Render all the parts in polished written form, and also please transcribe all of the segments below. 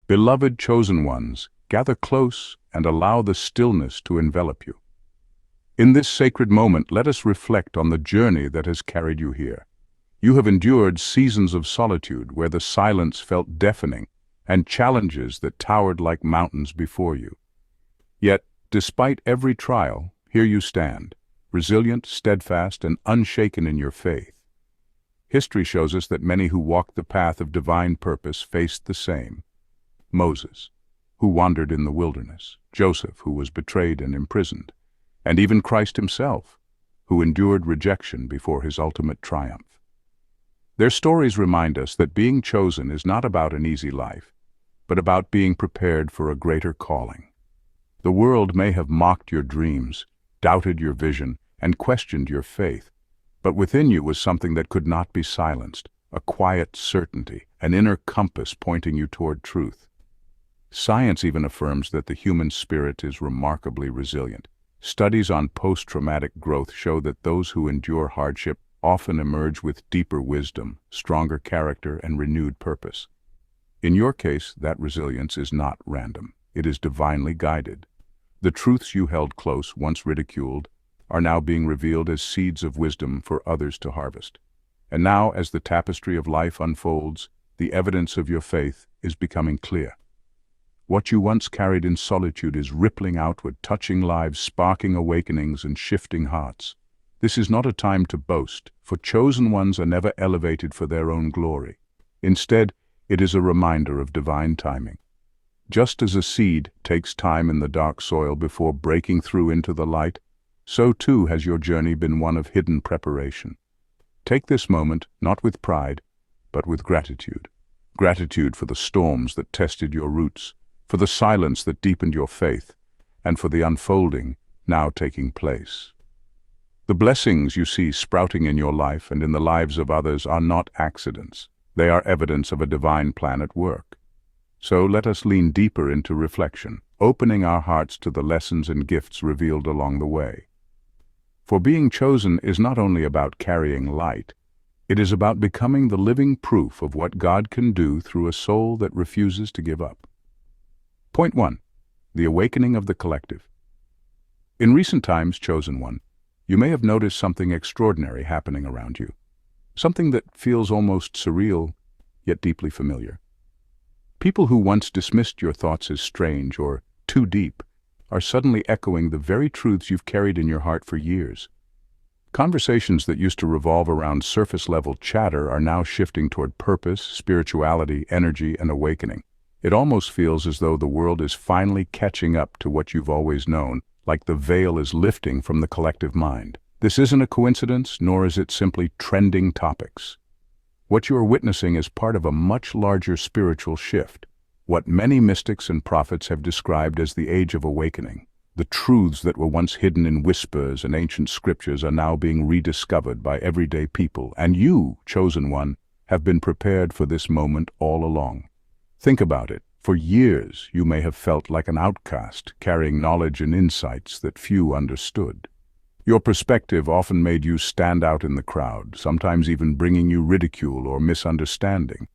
Beloved chosen ones, gather close and allow the stillness to envelop you. In this sacred moment, let us reflect on the journey that has carried you here. You have endured seasons of solitude where the silence felt deafening and challenges that towered like mountains before you. Yet, despite every trial, here you stand, resilient, steadfast, and unshaken in your faith. History shows us that many who walked the path of divine purpose faced the same. Moses, who wandered in the wilderness; Joseph, who was betrayed and imprisoned; and even Christ himself, who endured rejection before his ultimate triumph. Their stories remind us that being chosen is not about an easy life, but about being prepared for a greater calling. The world may have mocked your dreams, doubted your vision, and questioned your faith, but within you was something that could not be silenced, a quiet certainty, an inner compass pointing you toward truth. Science even affirms that the human spirit is remarkably resilient. Studies on post-traumatic growth show that those who endure hardship often emerge with deeper wisdom, stronger character, and renewed purpose. In your case, that resilience is not random. It is divinely guided. The truths you held close, once ridiculed, are now being revealed as seeds of wisdom for others to harvest. And now, as the tapestry of life unfolds, the evidence of your faith is becoming clear. What you once carried in solitude is rippling outward, touching lives, sparking awakenings, and shifting hearts. This is not a time to boast, for chosen ones are never elevated for their own glory. Instead, it is a reminder of divine timing. Just as a seed takes time in the dark soil before breaking through into the light, so too has your journey been one of hidden preparation. Take this moment, not with pride, but with gratitude. Gratitude for the storms that tested your roots, for the silence that deepened your faith, and for the unfolding now taking place. The blessings you see sprouting in your life and in the lives of others are not accidents. They are evidence of a divine plan at work. So let us lean deeper into reflection, opening our hearts to the lessons and gifts revealed along the way. For being chosen is not only about carrying light, it is about becoming the living proof of what God can do through a soul that refuses to give up. Point 1. The awakening of the collective. In recent times, chosen one, you may have noticed something extraordinary happening around you. Something that feels almost surreal, yet deeply familiar. People who once dismissed your thoughts as strange or too deep are suddenly echoing the very truths you've carried in your heart for years. Conversations that used to revolve around surface-level chatter are now shifting toward purpose, spirituality, energy, and awakening. It almost feels as though the world is finally catching up to what you've always known, like the veil is lifting from the collective mind. This isn't a coincidence, nor is it simply trending topics. What you are witnessing is part of a much larger spiritual shift, what many mystics and prophets have described as the Age of Awakening. The truths that were once hidden in whispers and ancient scriptures are now being rediscovered by everyday people, and you, chosen one, have been prepared for this moment all along. Think about it. For years, you may have felt like an outcast, carrying knowledge and insights that few understood. Your perspective often made you stand out in the crowd, sometimes even bringing you ridicule or misunderstanding.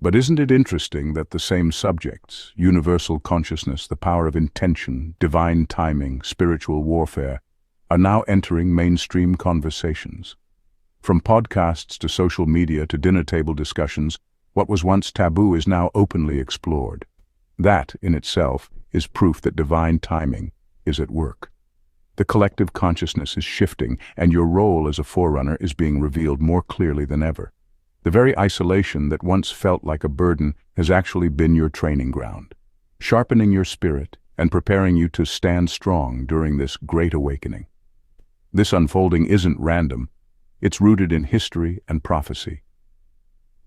But isn't it interesting that the same subjects, universal consciousness, the power of intention, divine timing, spiritual warfare, are now entering mainstream conversations? From podcasts to social media to dinner table discussions, what was once taboo is now openly explored. That, in itself, is proof that divine timing is at work. The collective consciousness is shifting, and your role as a forerunner is being revealed more clearly than ever. The very isolation that once felt like a burden has actually been your training ground, sharpening your spirit and preparing you to stand strong during this great awakening. This unfolding isn't random. It's rooted in history and prophecy.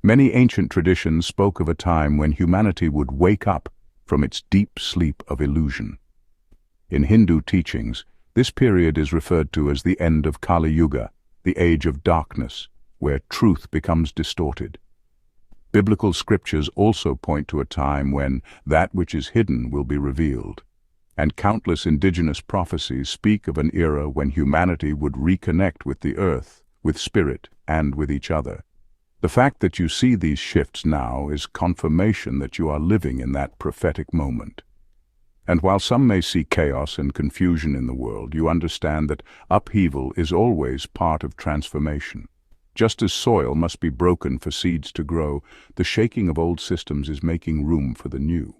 Many ancient traditions spoke of a time when humanity would wake up from its deep sleep of illusion. In Hindu teachings, this period is referred to as the end of Kali Yuga, the age of darkness, where truth becomes distorted. Biblical scriptures also point to a time when that which is hidden will be revealed, and countless indigenous prophecies speak of an era when humanity would reconnect with the earth, with spirit, and with each other. The fact that you see these shifts now is confirmation that you are living in that prophetic moment. And while some may see chaos and confusion in the world, you understand that upheaval is always part of transformation. Just as soil must be broken for seeds to grow, the shaking of old systems is making room for the new.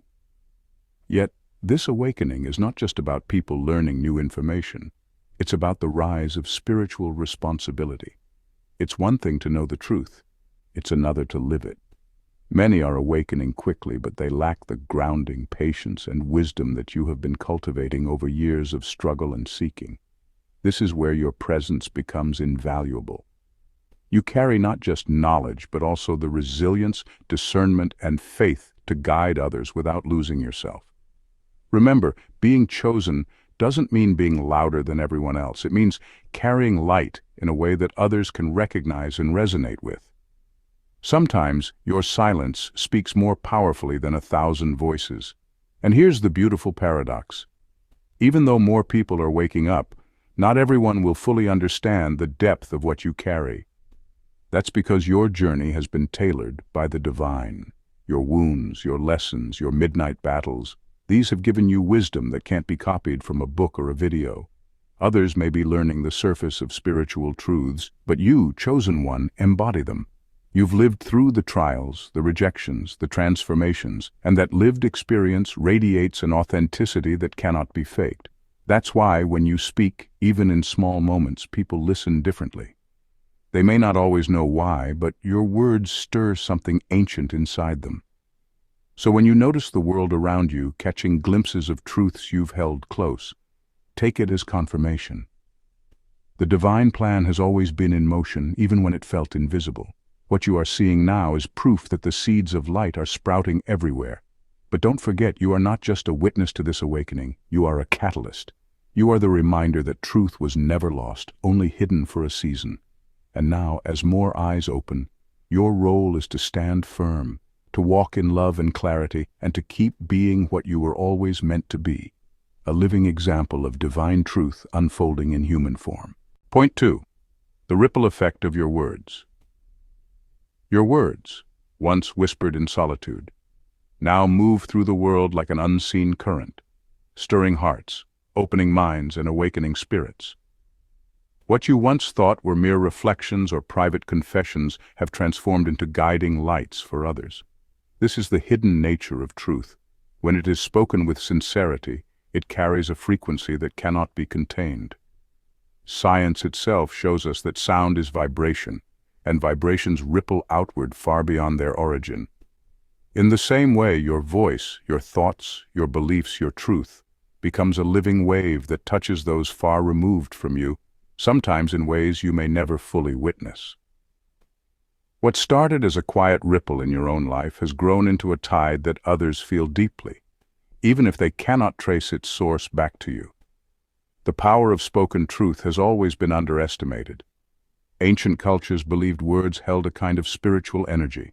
Yet, this awakening is not just about people learning new information. It's about the rise of spiritual responsibility. It's one thing to know the truth. It's another to live it. Many are awakening quickly, but they lack the grounding, patience, and wisdom that you have been cultivating over years of struggle and seeking. This is where your presence becomes invaluable. You carry not just knowledge, but also the resilience, discernment, and faith to guide others without losing yourself. Remember, being chosen doesn't mean being louder than everyone else. It means carrying light in a way that others can recognize and resonate with. Sometimes your silence speaks more powerfully than 1,000 voices. And here's the beautiful paradox. Even though more people are waking up, not everyone will fully understand the depth of what you carry. That's because your journey has been tailored by the divine. Your wounds, your lessons, your midnight battles, these have given you wisdom that can't be copied from a book or a video. Others may be learning the surface of spiritual truths, but you, chosen one, embody them. You've lived through the trials, the rejections, the transformations, and that lived experience radiates an authenticity that cannot be faked. That's why, when you speak, even in small moments, people listen differently. They may not always know why, but your words stir something ancient inside them. So when you notice the world around you catching glimpses of truths you've held close, take it as confirmation. The divine plan has always been in motion, even when it felt invisible. What you are seeing now is proof that the seeds of light are sprouting everywhere. But don't forget, you are not just a witness to this awakening, you are a catalyst. You are the reminder that truth was never lost, only hidden for a season. And now, as more eyes open, your role is to stand firm, to walk in love and clarity, and to keep being what you were always meant to be, a living example of divine truth unfolding in human form. Point 2. The ripple effect of your words. Your words, once whispered in solitude, now move through the world like an unseen current, stirring hearts, opening minds, and awakening spirits. What you once thought were mere reflections or private confessions have transformed into guiding lights for others. This is the hidden nature of truth. When it is spoken with sincerity, it carries a frequency that cannot be contained. Science itself shows us that sound is vibration, and vibrations ripple outward far beyond their origin. In the same way, your voice, your thoughts, your beliefs, your truth, becomes a living wave that touches those far removed from you, sometimes in ways you may never fully witness. What started as a quiet ripple in your own life has grown into a tide that others feel deeply, even if they cannot trace its source back to you. The power of spoken truth has always been underestimated. Ancient cultures believed words held a kind of spiritual energy.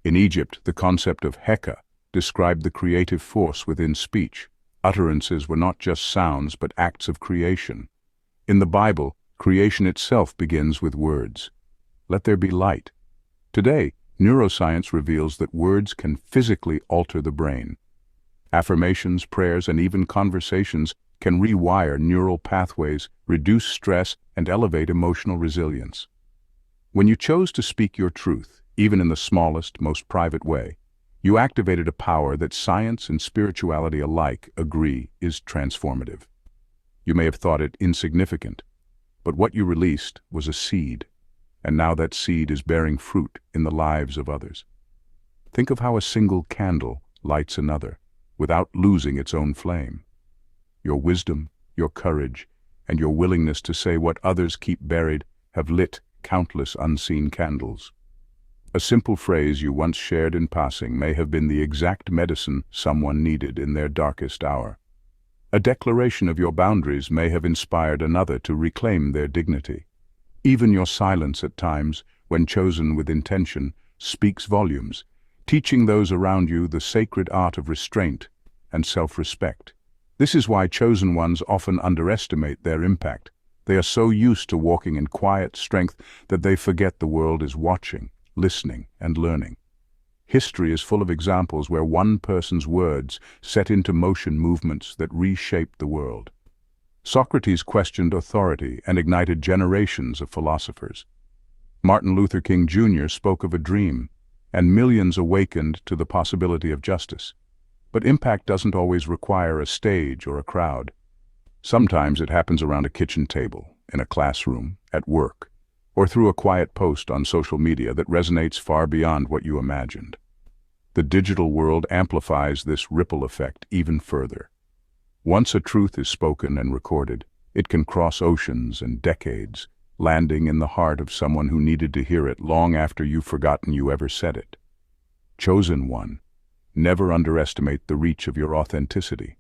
In Egypt, the concept of Heka described the creative force within speech. Utterances were not just sounds, but acts of creation. In the Bible, creation itself begins with words. Let there be light. Today, neuroscience reveals that words can physically alter the brain. Affirmations, prayers, and even conversations can rewire neural pathways, reduce stress, and elevate emotional resilience. When you chose to speak your truth, even in the smallest, most private way, you activated a power that science and spirituality alike agree is transformative. You may have thought it insignificant, but what you released was a seed, and now that seed is bearing fruit in the lives of others. Think of how a single candle lights another, without losing its own flame. Your wisdom, your courage, and your willingness to say what others keep buried have lit countless unseen candles. A simple phrase you once shared in passing may have been the exact medicine someone needed in their darkest hour. A declaration of your boundaries may have inspired another to reclaim their dignity. Even your silence at times, when chosen with intention, speaks volumes, teaching those around you the sacred art of restraint and self-respect. This is why chosen ones often underestimate their impact. They are so used to walking in quiet strength that they forget the world is watching, listening, and learning. History is full of examples where one person's words set into motion movements that reshaped the world. Socrates questioned authority and ignited generations of philosophers. Martin Luther King Jr. spoke of a dream, and millions awakened to the possibility of justice. But impact doesn't always require a stage or a crowd. Sometimes it happens around a kitchen table, in a classroom, at work, or through a quiet post on social media that resonates far beyond what you imagined. The digital world amplifies this ripple effect even further. Once a truth is spoken and recorded, it can cross oceans and decades, landing in the heart of someone who needed to hear it long after you've forgotten you ever said it. Chosen one, never underestimate the reach of your authenticity.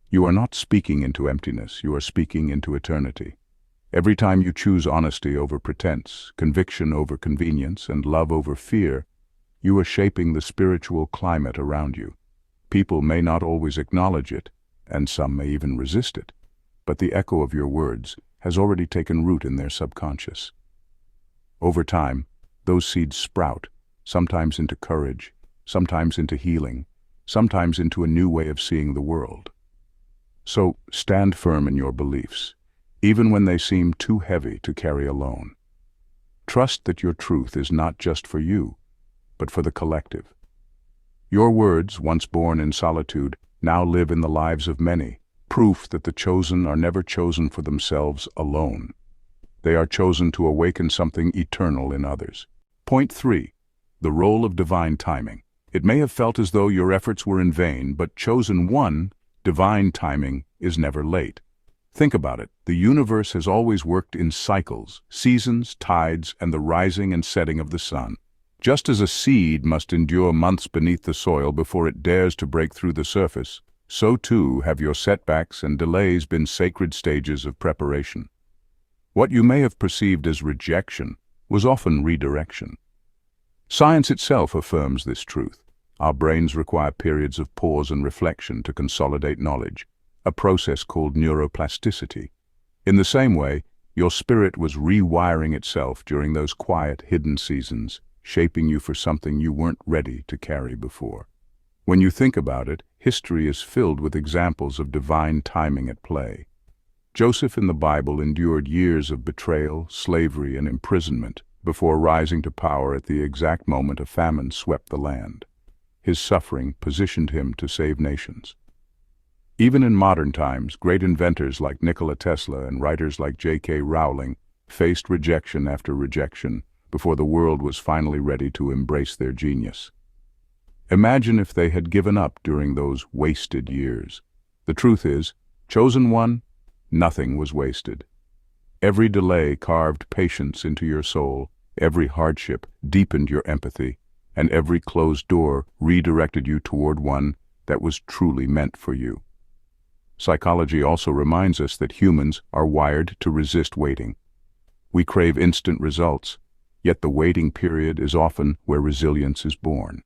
You are not speaking into emptiness, you are speaking into eternity. Every time you choose honesty over pretense, conviction over convenience, and love over fear, you are shaping the spiritual climate around you. People may not always acknowledge it, and some may even resist it, but the echo of your words has already taken root in their subconscious. Over time, those seeds sprout, sometimes into courage, sometimes into healing, sometimes into a new way of seeing the world. So stand firm in your beliefs, even when they seem too heavy to carry alone. Trust that your truth is not just for you, but for the collective. Your words, once born in solitude, now live in the lives of many, proof that the chosen are never chosen for themselves alone. They are chosen to awaken something eternal in others. Point 3. The role of divine timing. It may have felt as though your efforts were in vain, but chosen one, divine timing is never late. Think about it. The universe has always worked in cycles, seasons, tides, and the rising and setting of the sun. Just as a seed must endure months beneath the soil before it dares to break through the surface, so too have your setbacks and delays been sacred stages of preparation. What you may have perceived as rejection was often redirection. Science itself affirms this truth. Our brains require periods of pause and reflection to consolidate knowledge, a process called neuroplasticity. In the same way, your spirit was rewiring itself during those quiet, hidden seasons, shaping you for something you weren't ready to carry before. When you think about it, history is filled with examples of divine timing at play. Joseph in the Bible endured years of betrayal, slavery, and imprisonment before rising to power at the exact moment a famine swept the land. His suffering positioned him to save nations. Even in modern times, great inventors like Nikola Tesla and writers like J.K. Rowling faced rejection after rejection before the world was finally ready to embrace their genius. Imagine if they had given up during those wasted years. The truth is, chosen one, nothing was wasted. Every delay carved patience into your soul, every hardship deepened your empathy, and every closed door redirected you toward one that was truly meant for you. Psychology also reminds us that humans are wired to resist waiting. We crave instant results, yet the waiting period is often where resilience is born.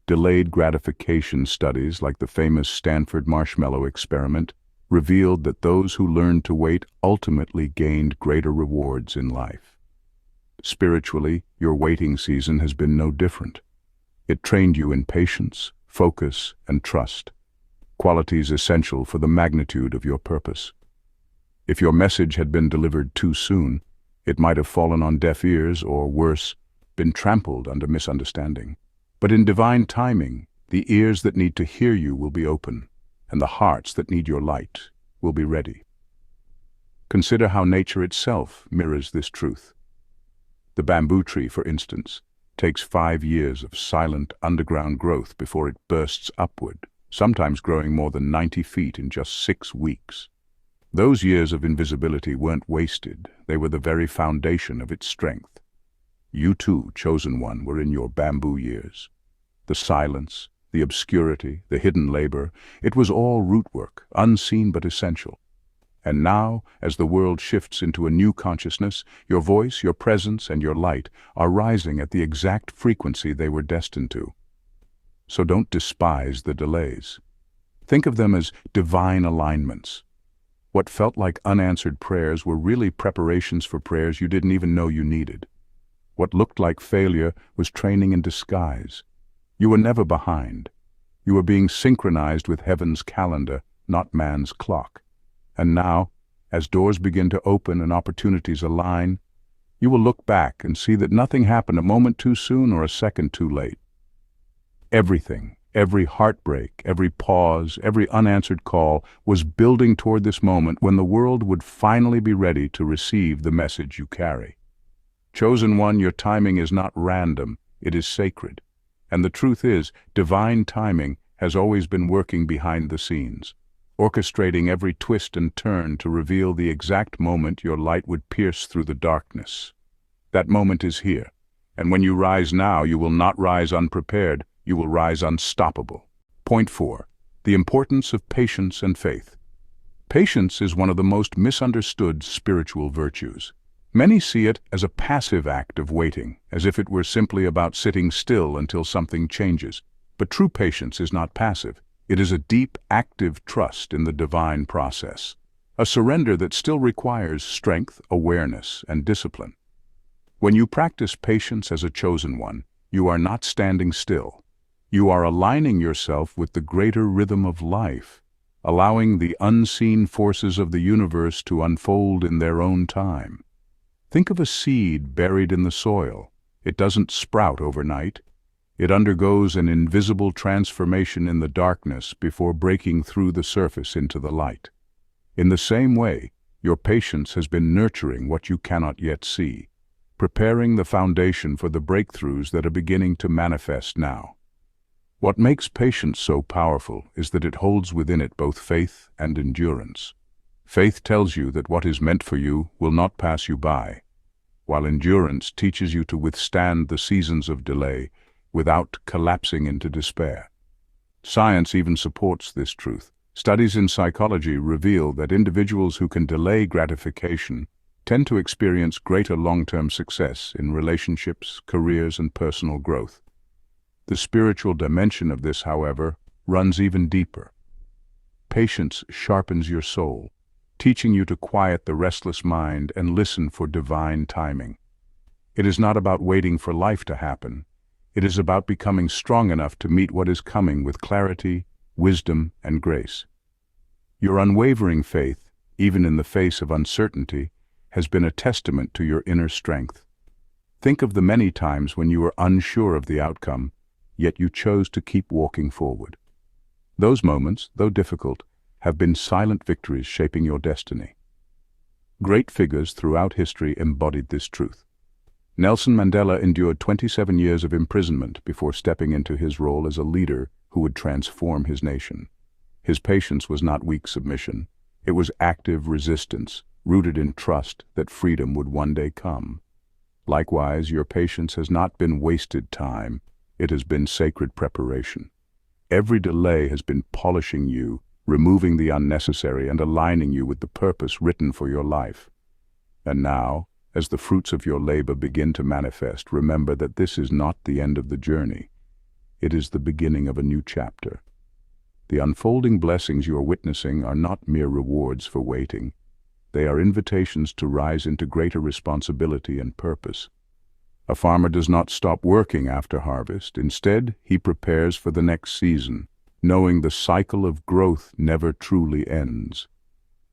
Delayed gratification studies like the famous Stanford marshmallow experiment revealed that those who learned to wait ultimately gained greater rewards in life. Spiritually, your waiting season has been no different. It trained you in patience, focus, and trust, qualities essential for the magnitude of your purpose. If your message had been delivered too soon, it might have fallen on deaf ears or, worse, been trampled under misunderstanding. But in divine timing, the ears that need to hear you will be open, and the hearts that need your light will be ready. Consider how nature itself mirrors this truth. The bamboo tree, for instance, takes 5 years of silent underground growth before it bursts upward, sometimes growing more than 90 feet in just 6 weeks. Those years of invisibility weren't wasted, they were the very foundation of its strength. You too, chosen one, were in your bamboo years. The silence, the obscurity, the hidden labor, it was all root work, unseen but essential. And now, as the world shifts into a new consciousness, your voice, your presence, and your light are rising at the exact frequency they were destined to. So don't despise the delays. Think of them as divine alignments. What felt like unanswered prayers were really preparations for prayers you didn't even know you needed. What looked like failure was training in disguise. You were never behind. You were being synchronized with heaven's calendar, not man's clock. And now, as doors begin to open and opportunities align, you will look back and see that nothing happened a moment too soon or a second too late. Everything, every heartbreak, every pause, every unanswered call was building toward this moment when the world would finally be ready to receive the message you carry. Chosen one, your timing is not random, it is sacred. And the truth is, divine timing has always been working behind the scenes, orchestrating every twist and turn to reveal the exact moment your light would pierce through the darkness. That moment is here, and when you rise now, you will not rise unprepared, you will rise unstoppable. Point 4. The importance of patience and faith. Patience is one of the most misunderstood spiritual virtues. Many see it as a passive act of waiting, as if it were simply about sitting still until something changes. But true patience is not passive. It is a deep, active trust in the divine process, a surrender that still requires strength, awareness, and discipline. When you practice patience as a chosen one, you are not standing still. You are aligning yourself with the greater rhythm of life, allowing the unseen forces of the universe to unfold in their own time. Think of a seed buried in the soil. It doesn't sprout overnight. It undergoes an invisible transformation in the darkness before breaking through the surface into the light. In the same way, your patience has been nurturing what you cannot yet see, preparing the foundation for the breakthroughs that are beginning to manifest now. What makes patience so powerful is that it holds within it both faith and endurance. Faith tells you that what is meant for you will not pass you by, while endurance teaches you to withstand the seasons of delay without collapsing into despair. Science even supports this truth. Studies in psychology reveal that individuals who can delay gratification tend to experience greater long-term success in relationships, careers, and personal growth. The spiritual dimension of this, however, runs even deeper. Patience sharpens your soul, teaching you to quiet the restless mind and listen for divine timing. It is not about waiting for life to happen. It is about becoming strong enough to meet what is coming with clarity, wisdom, and grace. Your unwavering faith, even in the face of uncertainty, has been a testament to your inner strength. Think of the many times when you were unsure of the outcome, yet you chose to keep walking forward. Those moments, though difficult, have been silent victories shaping your destiny. Great figures throughout history embodied this truth. Nelson Mandela endured 27 years of imprisonment before stepping into his role as a leader who would transform his nation. His patience was not weak submission. It was active resistance, rooted in trust that freedom would one day come. Likewise, your patience has not been wasted time. It has been sacred preparation. Every delay has been polishing you, removing the unnecessary and aligning you with the purpose written for your life. And now, as the fruits of your labor begin to manifest, remember that this is not the end of the journey. It is the beginning of a new chapter. The unfolding blessings you are witnessing are not mere rewards for waiting. They are invitations to rise into greater responsibility and purpose. A farmer does not stop working after harvest. Instead, he prepares for the next season, knowing the cycle of growth never truly ends.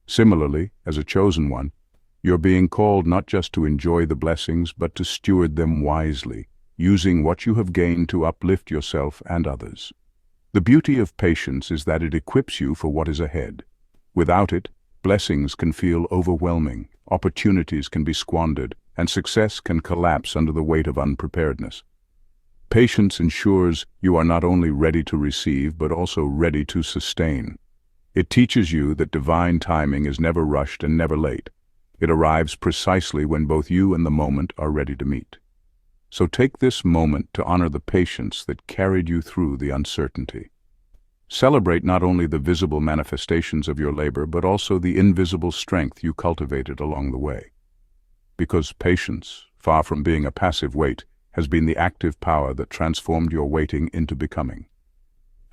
Similarly, as a chosen one, you're being called not just to enjoy the blessings, but to steward them wisely, using what you have gained to uplift yourself and others. The beauty of patience is that it equips you for what is ahead. Without it, blessings can feel overwhelming, opportunities can be squandered, and success can collapse under the weight of unpreparedness. Patience ensures you are not only ready to receive, but also ready to sustain. It teaches you that divine timing is never rushed and never late. It arrives precisely when both you and the moment are ready to meet. So take this moment to honor the patience that carried you through the uncertainty. Celebrate not only the visible manifestations of your labor, but also the invisible strength you cultivated along the way. Because patience, far from being a passive wait, has been the active power that transformed your waiting into becoming.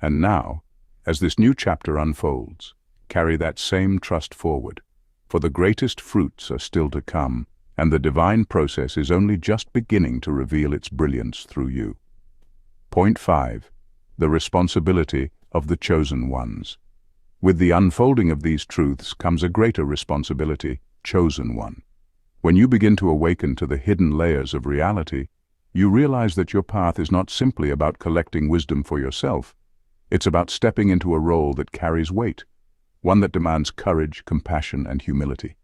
And now, as this new chapter unfolds, carry that same trust forward, for the greatest fruits are still to come, and the divine process is only just beginning to reveal its brilliance through you. Point 5. The responsibility of the chosen ones. With the unfolding of these truths comes a greater responsibility, chosen one. When you begin to awaken to the hidden layers of reality, you realize that your path is not simply about collecting wisdom for yourself. It's about stepping into a role that carries weight, one that demands courage, compassion, and humility.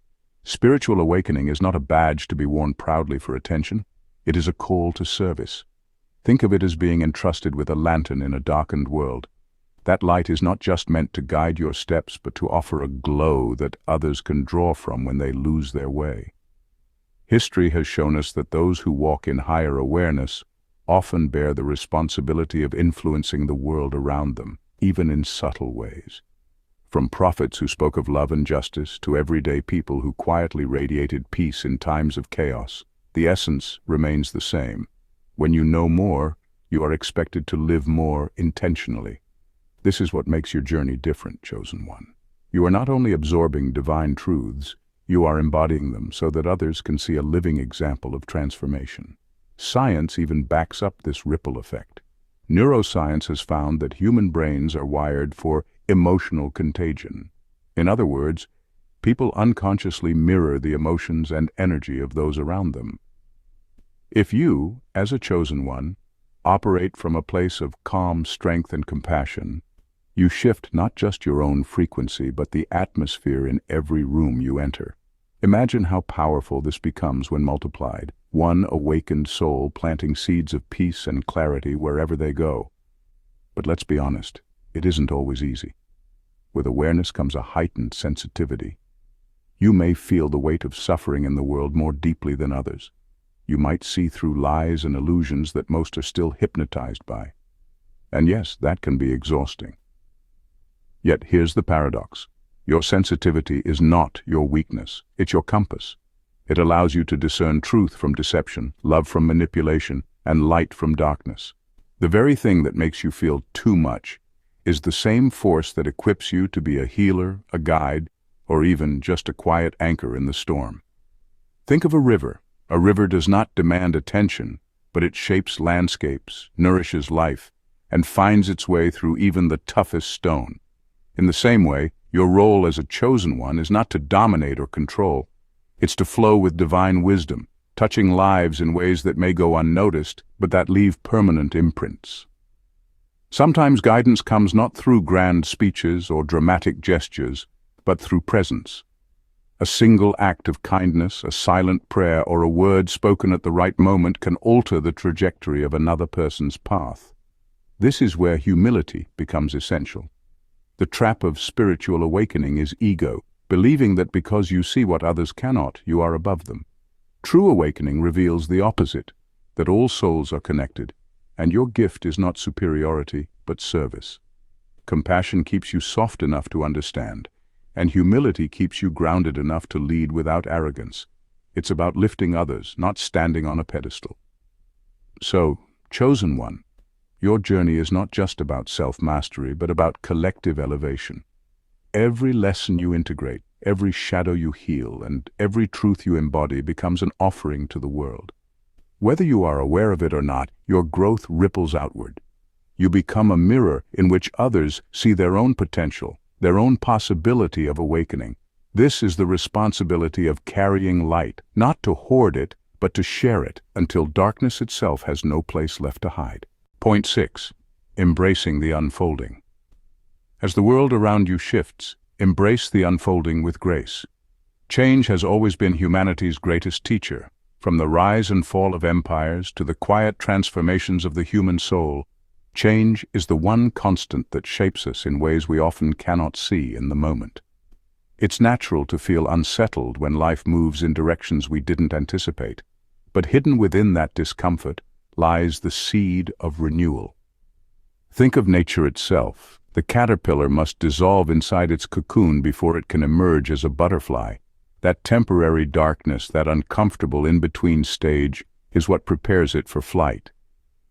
Spiritual awakening is not a badge to be worn proudly for attention. It is a call to service. Think of it as being entrusted with a lantern in a darkened world. That light is not just meant to guide your steps, but to offer a glow that others can draw from when they lose their way. History has shown us that those who walk in higher awareness often bear the responsibility of influencing the world around them, even in subtle ways. From prophets who spoke of love and justice to everyday people who quietly radiated peace in times of chaos, the essence remains the same. When you know more, you are expected to live more intentionally. This is what makes your journey different, chosen one. You are not only absorbing divine truths, you are embodying them so that others can see a living example of transformation. Science even backs up this ripple effect. Neuroscience has found that human brains are wired for emotional contagion. In other words, people unconsciously mirror the emotions and energy of those around them. If you, as a chosen one, operate from a place of calm strength and compassion, you shift not just your own frequency, but the atmosphere in every room you enter. Imagine how powerful this becomes when multiplied, one awakened soul planting seeds of peace and clarity wherever they go. But let's be honest, it isn't always easy. With awareness comes a heightened sensitivity. You may feel the weight of suffering in the world more deeply than others. You might see through lies and illusions that most are still hypnotized by. And yes, that can be exhausting. Yet here's the paradox. Your sensitivity is not your weakness, it's your compass. It allows you to discern truth from deception, love from manipulation, and light from darkness. The very thing that makes you feel too much is the same force that equips you to be a healer, a guide, or even just a quiet anchor in the storm. Think of a river. A river does not demand attention, but it shapes landscapes, nourishes life, and finds its way through even the toughest stone. In the same way, your role as a chosen one is not to dominate or control. It's to flow with divine wisdom, touching lives in ways that may go unnoticed, but that leave permanent imprints. Sometimes guidance comes not through grand speeches or dramatic gestures, but through presence. A single act of kindness, a silent prayer, or a word spoken at the right moment can alter the trajectory of another person's path. This is where humility becomes essential. The trap of spiritual awakening is ego, believing that because you see what others cannot, you are above them. True awakening reveals the opposite, that all souls are connected, and your gift is not superiority, but service. Compassion keeps you soft enough to understand, and humility keeps you grounded enough to lead without arrogance. It's about lifting others, not standing on a pedestal. So, chosen one, your journey is not just about self-mastery, but about collective elevation. Every lesson you integrate, every shadow you heal, and every truth you embody becomes an offering to the world. Whether you are aware of it or not, your growth ripples outward. You become a mirror in which others see their own potential, their own possibility of awakening. This is the responsibility of carrying light, not to hoard it, but to share it until darkness itself has no place left to hide. Point 6. Embracing the unfolding. As the world around you shifts, embrace the unfolding with grace. Change has always been humanity's greatest teacher. From the rise and fall of empires to the quiet transformations of the human soul, change is the one constant that shapes us in ways we often cannot see in the moment. It's natural to feel unsettled when life moves in directions we didn't anticipate, but hidden within that discomfort lies the seed of renewal. Think of nature itself. The caterpillar must dissolve inside its cocoon before it can emerge as a butterfly. That temporary darkness, that uncomfortable in-between stage, is what prepares it for flight.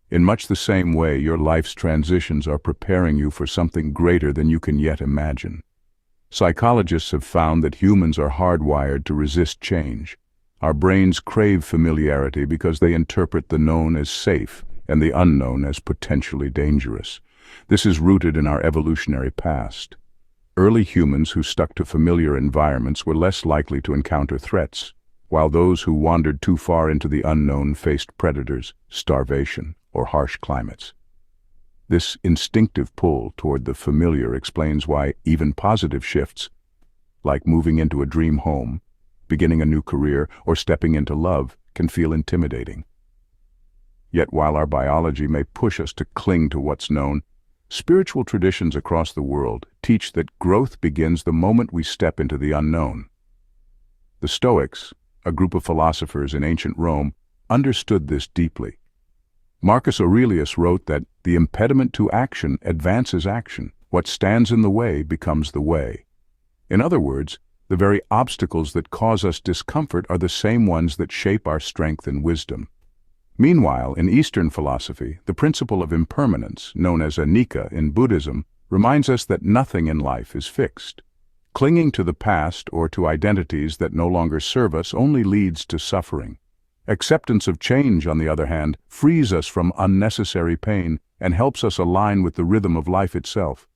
In much the same way, your life's transitions are preparing you for something greater than you can yet imagine. Psychologists have found that humans are hardwired to resist change. Our brains crave familiarity because they interpret the known as safe and the unknown as potentially dangerous. This is rooted in our evolutionary past. Early humans who stuck to familiar environments were less likely to encounter threats, while those who wandered too far into the unknown faced predators, starvation, or harsh climates. This instinctive pull toward the familiar explains why even positive shifts, like moving into a dream home, beginning a new career, or stepping into love, can feel intimidating. Yet while our biology may push us to cling to what's known, spiritual traditions across the world teach that growth begins the moment we step into the unknown. The Stoics, a group of philosophers in ancient Rome, understood this deeply. Marcus Aurelius wrote that the impediment to action advances action. What stands in the way becomes the way. In other words, the very obstacles that cause us discomfort are the same ones that shape our strength and wisdom. Meanwhile, in Eastern philosophy, the principle of impermanence, known as anicca in Buddhism, reminds us that nothing in life is fixed. Clinging to the past or to identities that no longer serve us only leads to suffering. Acceptance of change, on the other hand, frees us from unnecessary pain and helps us align with the rhythm of life itself.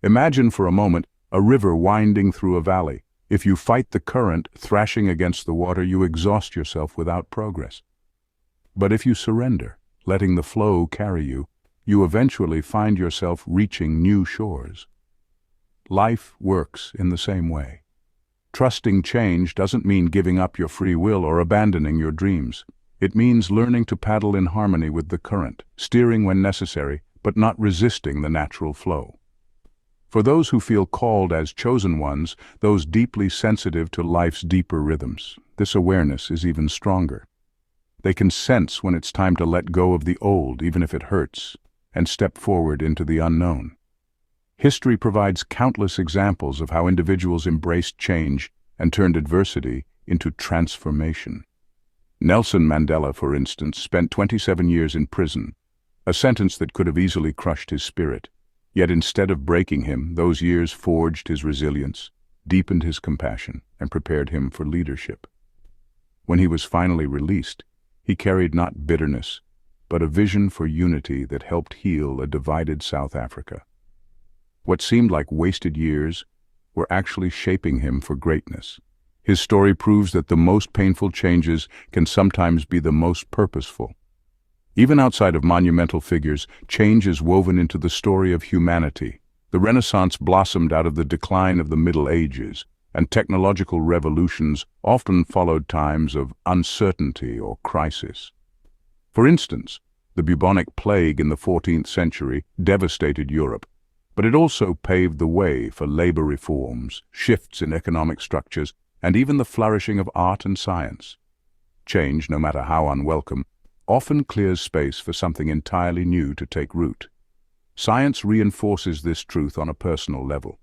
Imagine for a moment a river winding through a valley. If you fight the current, thrashing against the water, you exhaust yourself without progress. But if you surrender, letting the flow carry you, you eventually find yourself reaching new shores. Life works in the same way. Trusting change doesn't mean giving up your free will or abandoning your dreams. It means learning to paddle in harmony with the current, steering when necessary, but not resisting the natural flow. For those who feel called as chosen ones, those deeply sensitive to life's deeper rhythms, this awareness is even stronger. They can sense when it's time to let go of the old, even if it hurts, and step forward into the unknown. History provides countless examples of how individuals embraced change and turned adversity into transformation. Nelson Mandela, for instance, spent 27 years in prison, a sentence that could have easily crushed his spirit. Yet instead of breaking him, those years forged his resilience, deepened his compassion, and prepared him for leadership. When he was finally released, he carried not bitterness, but a vision for unity that helped heal a divided South Africa. What seemed like wasted years were actually shaping him for greatness. His story proves that the most painful changes can sometimes be the most purposeful. Even outside of monumental figures, change is woven into the story of humanity. The Renaissance blossomed out of the decline of the Middle Ages, and technological revolutions often followed times of uncertainty or crisis. For instance, the bubonic plague in the 14th century devastated Europe, but it also paved the way for labor reforms, shifts in economic structures, and even the flourishing of art and science. Change, no matter how unwelcome, often clears space for something entirely new to take root. Science reinforces this truth on a personal level.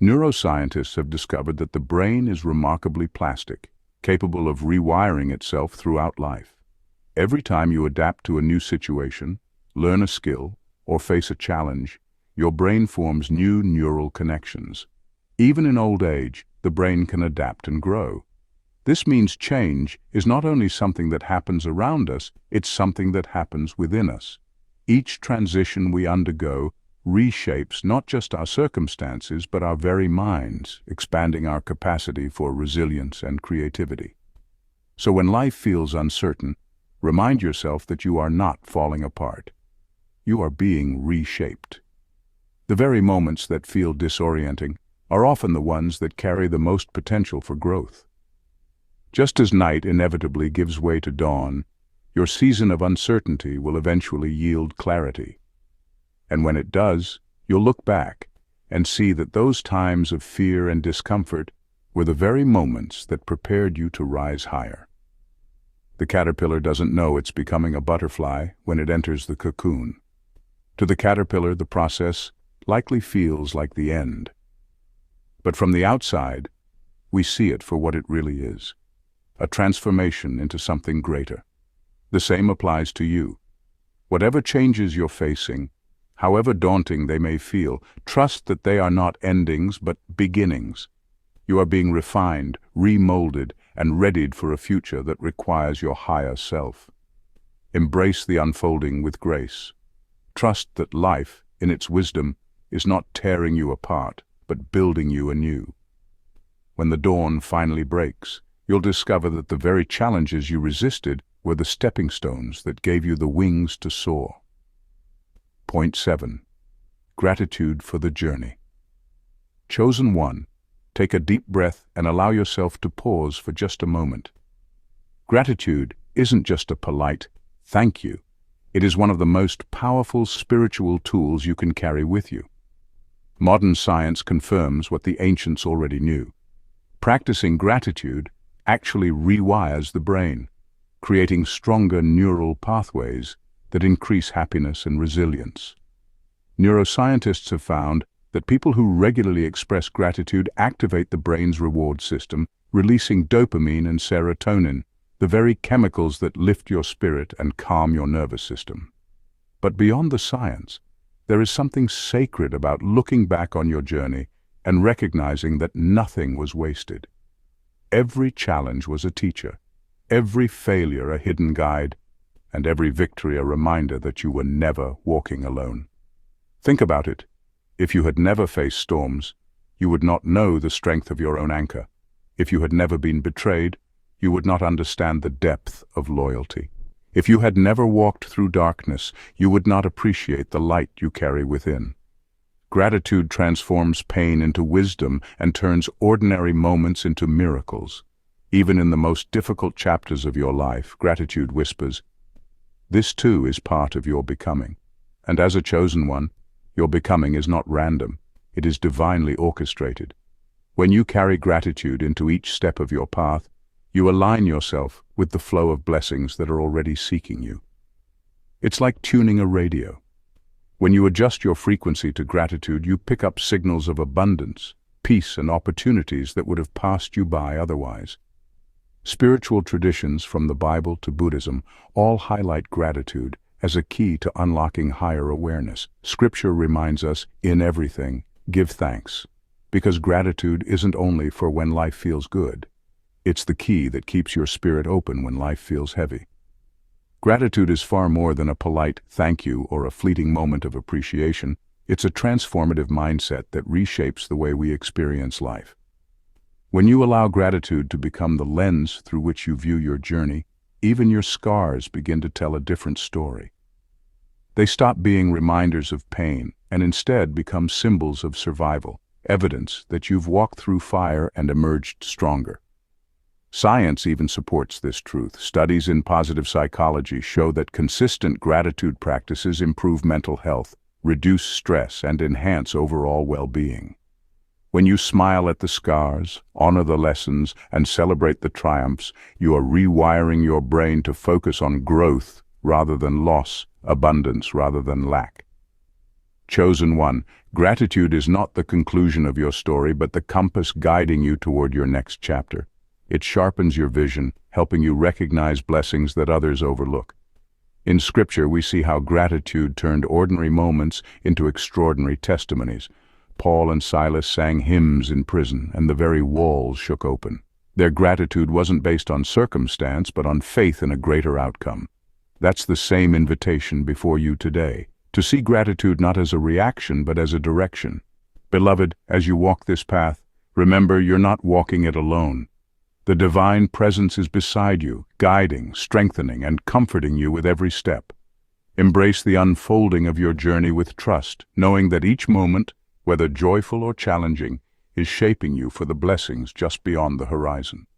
Neuroscientists have discovered that the brain is remarkably plastic, capable of rewiring itself throughout life. Every time you adapt to a new situation, learn a skill, or face a challenge, your brain forms new neural connections. Even in old age, the brain can adapt and grow. This means change is not only something that happens around us, it's something that happens within us. Each transition we undergo reshapes not just our circumstances, but our very minds, expanding our capacity for resilience and creativity. So when life feels uncertain, remind yourself that you are not falling apart. You are being reshaped. The very moments that feel disorienting are often the ones that carry the most potential for growth. Just as night inevitably gives way to dawn, your season of uncertainty will eventually yield clarity. And when it does, you'll look back and see that those times of fear and discomfort were the very moments that prepared you to rise higher. The caterpillar doesn't know it's becoming a butterfly when it enters the cocoon. To the caterpillar, the process likely feels like the end. But from the outside, we see it for what it really is, a transformation into something greater. The same applies to you. Whatever changes you're facing, however daunting they may feel, trust that they are not endings but beginnings. You are being refined, remolded, and readied for a future that requires your higher self. Embrace the unfolding with grace. Trust that life, in its wisdom, is not tearing you apart, but building you anew. When the dawn finally breaks, you'll discover that the very challenges you resisted were the stepping stones that gave you the wings to soar. Point 7. Gratitude for the journey. Chosen one, take a deep breath and allow yourself to pause for just a moment. Gratitude isn't just a polite thank you. It is one of the most powerful spiritual tools you can carry with you. Modern science confirms what the ancients already knew. Practicing gratitude actually rewires the brain, creating stronger neural pathways that increase happiness and resilience. Neuroscientists have found that people who regularly express gratitude activate the brain's reward system, releasing dopamine and serotonin, the very chemicals that lift your spirit and calm your nervous system. But beyond the science, there is something sacred about looking back on your journey and recognizing that nothing was wasted. Every challenge was a teacher, every failure a hidden guide, and every victory a reminder that you were never walking alone. Think about it. If you had never faced storms, you would not know the strength of your own anchor. If you had never been betrayed, you would not understand the depth of loyalty. If you had never walked through darkness, you would not appreciate the light you carry within. Gratitude transforms pain into wisdom and turns ordinary moments into miracles. Even in the most difficult chapters of your life, gratitude whispers, "This too is part of your becoming." And as a chosen one, your becoming is not random, it is divinely orchestrated. When you carry gratitude into each step of your path, you align yourself with the flow of blessings that are already seeking you. It's like tuning a radio. When you adjust your frequency to gratitude, you pick up signals of abundance, peace, and opportunities that would have passed you by otherwise. Spiritual traditions from the Bible to Buddhism all highlight gratitude as a key to unlocking higher awareness. Scripture reminds us, in everything, give thanks, because gratitude isn't only for when life feels good. It's the key that keeps your spirit open when life feels heavy. Gratitude is far more than a polite thank you or a fleeting moment of appreciation. It's a transformative mindset that reshapes the way we experience life. When you allow gratitude to become the lens through which you view your journey, even your scars begin to tell a different story. They stop being reminders of pain and instead become symbols of survival, evidence that you've walked through fire and emerged stronger. Science even supports this truth. Studies in positive psychology show that consistent gratitude practices improve mental health, reduce stress, and enhance overall well-being. When you smile at the scars, honor the lessons, and celebrate the triumphs, you are rewiring your brain to focus on growth rather than loss, abundance rather than lack. Chosen one, gratitude is not the conclusion of your story, but the compass guiding you toward your next chapter. It sharpens your vision, helping you recognize blessings that others overlook. In Scripture, we see how gratitude turned ordinary moments into extraordinary testimonies. Paul and Silas sang hymns in prison, and the very walls shook open. Their gratitude wasn't based on circumstance, but on faith in a greater outcome. That's the same invitation before you today, to see gratitude not as a reaction, but as a direction. Beloved, as you walk this path, remember you're not walking it alone. The divine presence is beside you, guiding, strengthening, and comforting you with every step. Embrace the unfolding of your journey with trust, knowing that each moment, whether joyful or challenging, is shaping you for the blessings just beyond the horizon.